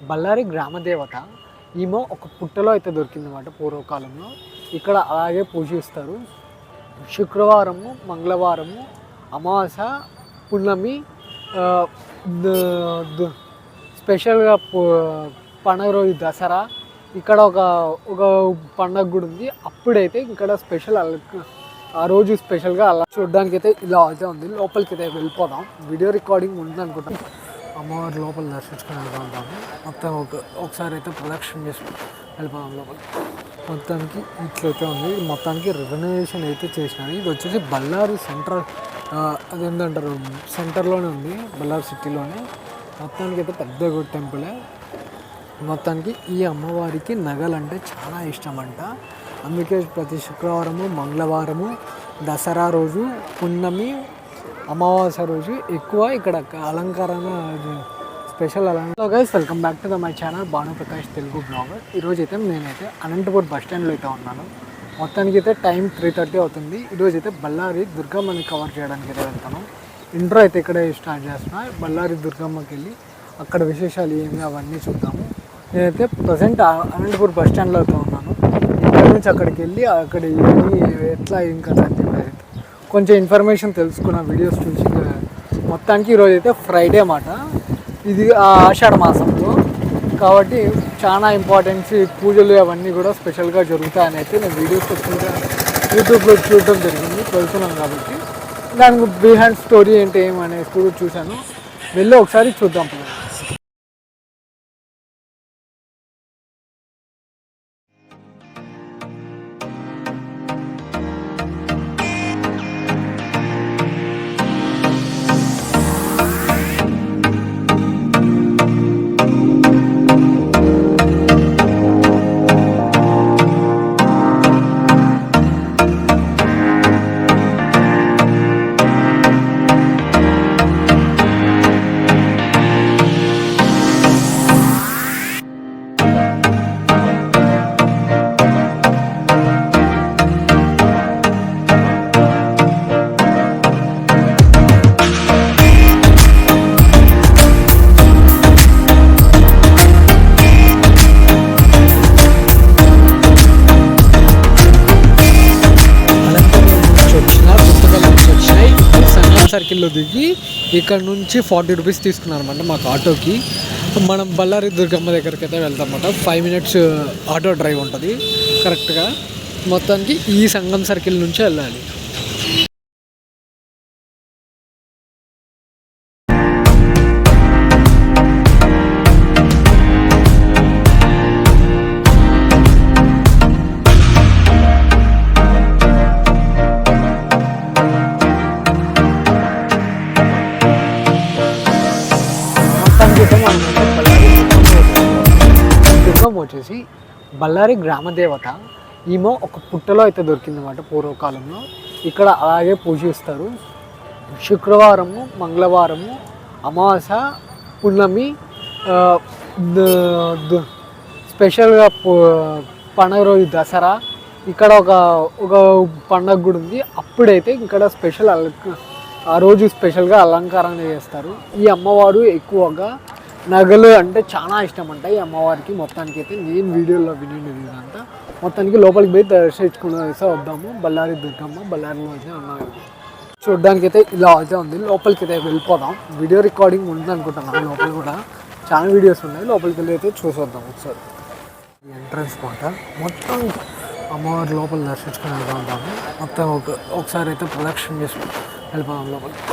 బళ్ళారి గ్రామదేవత. ఈమె ఒక పుట్టలో అయితే దొరికిందన్నమాట పూర్వకాలంలో. ఇక్కడ అలాగే పూజిస్తారు. శుక్రవారము, మంగళవారము, అమావాస్య, పున్నమి, ఆహ్, ద ద స్పెషల్‌గా పండగ రోజు దసరా. ఇక్కడ ఒక ఒక పండగ కూడా ఉంది. అప్పుడైతే ఇక్కడ స్పెషల్ ఆ రోజు స్పెషల్‌గా అలా చూడడానికైతే ఇలా అయితే ఉంది. లోపలికైతే వెళ్ళిపోదాం. వీడియో రికార్డింగ్ ఉందనుకుంటాను. అమ్మవారి లోపల దర్శించుకొని వెళ్తాము. మొత్తం ఒకసారి అయితే ప్రదక్షిణ చేసి వెళ్ళిపోదాం లోపలికి. మొత్తానికి ఇట్లయితే ఉంది. మొత్తానికి రెనోవేషన్ అయితే చేసినారు. ఇది వచ్చేసి బళ్ళారి సెంట్రల్, అదేంటంటారు, సెంటర్లోనే ఉంది, బళ్ళారి సిటీలోనే. మొత్తానికి అయితే పెద్ద గుడి టెంపులే. మొత్తానికి ఈ అమ్మవారికి నగలంటే చాలా ఇష్టం అంట. అందుకే ప్రతి శుక్రవారము, మంగళవారము, దసరా రోజు, పున్నమి, అమావాస్య రోజు ఎక్కువ ఇక్కడ అలంకరణ, స్పెషల్ అలంకరణ. Guys, welcome back to my channel Bhanuprakash Telugu blogger. ఈరోజు అయితే నేనైతే అనంతపూర్ బస్ స్టాండ్లో అయితే ఉన్నాను. మొత్తానికి అయితే టైం 3:30 అవుతుంది. ఈరోజు అయితే బళ్ళారి దుర్గమ్మని కవర్ చేయడానికి అయితే వెళ్తాను. ఇంట్రో అయితే ఇక్కడే స్టార్ట్ చేస్తున్నా. బళ్ళారి దుర్గమ్మకి వెళ్ళి అక్కడ విశేషాలు ఏమి అవన్నీ చూద్దాము. నేనైతే ప్రజెంట్ అనంతపూర్ బస్ స్టాండ్లో అయితే ఉన్నాను. ఇక్కడ నుంచి అక్కడికి వెళ్ళి అక్కడ ఏమి ఎట్లా ఇంకా అని చెప్పేసి కొంచెం ఇన్ఫర్మేషన్ తెలుసుకున్న వీడియోస్ చూసి. మొత్తానికి ఈరోజు అయితే ఫ్రైడే అన్నమాట. ఇది ఆషాఢ మాసంలో కాబట్టి చాలా ఇంపార్టెన్స్, పూజలు అవన్నీ కూడా స్పెషల్గా జరుగుతాయని అయితే నేను వీడియోస్ యూట్యూబ్లో చూడటం జరిగింది, తెలుసుకున్నాను. కాబట్టి దానికి బిహైండ్ స్టోరీ ఏంటి ఏమనేది కూడా చూశాను. వెళ్ళి ఒకసారి చూద్దాం. సర్కిల్లో దిగి ఇక్కడ నుంచి 40 రూపీస్ తీసుకున్నారన్నమాట మాకు ఆటోకి. మనం బళ్ళారి దుర్గమ్మ దగ్గరికి అయితే వెళ్తాం అన్నమాట. 5 మినిట్స్ ఆటో డ్రైవ్ ఉంటుంది కరెక్ట్గా. మొత్తానికి ఈ సంగం సర్కిల్ నుంచి వెళ్ళాలి. దుర్గమ్మ వచ్చేసి బళ్ళారి గ్రామదేవత. ఈమె ఒక పుట్టలో అయితే దొరికిందన్నమాట పూర్వకాలంలో. ఇక్కడ అలాగే పూజిస్తారు. శుక్రవారము, మంగళవారము, అమావాస్య, పున్నమి, స్పెషల్గా పండగ రోజు దసరా. ఇక్కడ ఒక పండగ కూడా ఉంది. అప్పుడైతే ఇక్కడ స్పెషల్ ఆ రోజు స్పెషల్గా అలంకరణ చేస్తారు. ఈ అమ్మవారు ఎక్కువగా నగలు అంటే చాలా ఇష్టం అంట ఈ అమ్మవారికి. మొత్తానికి అయితే నేను వీడియోలో వినింది ఇదంతా. మొత్తానికి లోపలికి పోయి దర్శించుకుని వద్దాము. బళ్ళారి దుర్గమ్మ బళ్ళారిలో అయితే ఉన్నాను. చూడడానికి అయితే ఇలా అయితే ఉంది. లోపలికి అయితే వెళ్ళిపోదాం. వీడియో రికార్డింగ్ ఉంది అనుకుంటున్నాను. లోపల కూడా చాలా వీడియోస్ ఉన్నాయి. లోపలికి వెళ్ళి అయితే చూసొద్దాం ఒకసారి. ఎంట్రన్స్ మాట మొత్తం అమ్మవారి లోపల దర్శించుకొని వెళ్తాము. మొత్తం ఒకసారి అయితే ప్రదక్షిణ చేసి వెళ్ళిపోదాం లోపలికి.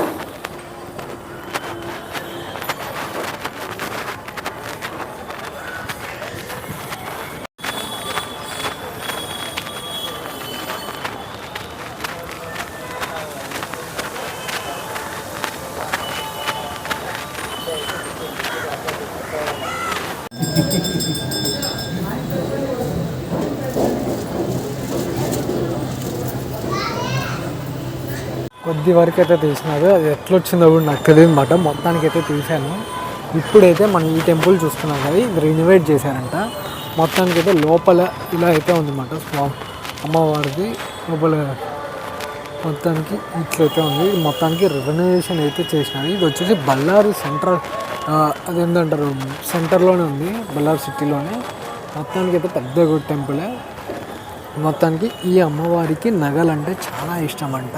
కొద్ది వరకు అయితే తీసినారు. అది ఎట్లా వచ్చిందో కూడా నాకు తెలియదు అన్నమాట. మొత్తానికి అయితే తీసాను. ఇప్పుడైతే మనం ఈ టెంపుల్ చూస్తున్నాం కదా, ఇది రినోవేట్ చేశారంట. మొత్తానికి అయితే లోపల ఇలా అయితే ఉందన్నమాట. అమ్మవారిది లోపల మొత్తానికి ఇట్లయితే ఉంది. మొత్తానికి రెనోవేషన్ అయితే చేసినారు. ఇది వచ్చేసి బళ్ళారి సెంట్రల్, అదేంటంటారు సెంటర్లోనే ఉంది, బళ్ళారి సిటీలోనే. మొత్తానికి అయితే పెద్ద టెంపులే. మొత్తానికి ఈ అమ్మవారికి నగలంటే చాలా ఇష్టం అంట.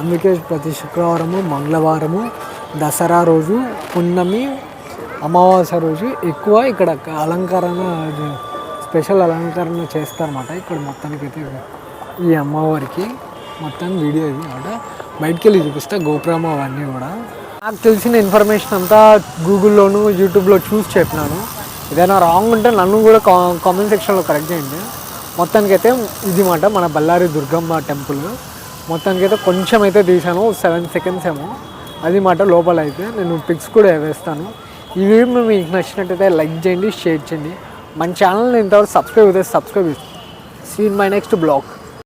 అందుకే ప్రతి శుక్రవారము, మంగళవారము, దసరా రోజు, పున్నమి, అమావాస్య రోజు ఎక్కువ ఇక్కడ అలంకరణ, స్పెషల్ అలంకరణ చేస్తారన్నమాట ఇక్కడ. మొత్తానికి అయితే ఈ అమ్మవారికి మొత్తం వీడియో ఇది అనమాట. బయటికి వెళ్ళి చూపిస్తా గోపురం అవన్నీ కూడా. నాకు తెలిసిన ఇన్ఫర్మేషన్ అంతా గూగుల్లోను యూట్యూబ్లో చూసి చెప్పినాను. ఏదైనా రాంగ్ ఉంటే నన్ను కూడా కామెంట్ సెక్షన్లో కరెక్ట్ చేయండి. మొత్తానికైతే ఇది మాట మన బళ్ళారి దుర్గమ్మ టెంపుల్. మొత్తానికైతే కొంచెం అయితే తీసాను, 7 seconds ఏమో. అది మాట లోపల అయితే నేను పిక్స్ కూడా వేస్తాను. ఈ వీడియో మీకు నచ్చినట్టయితే లైక్ చేయండి, షేర్ చేయండి. మన ఛానల్ని ఇంతవరకు సబ్స్క్రైబ్ అయితే subscribe. See in my next blog.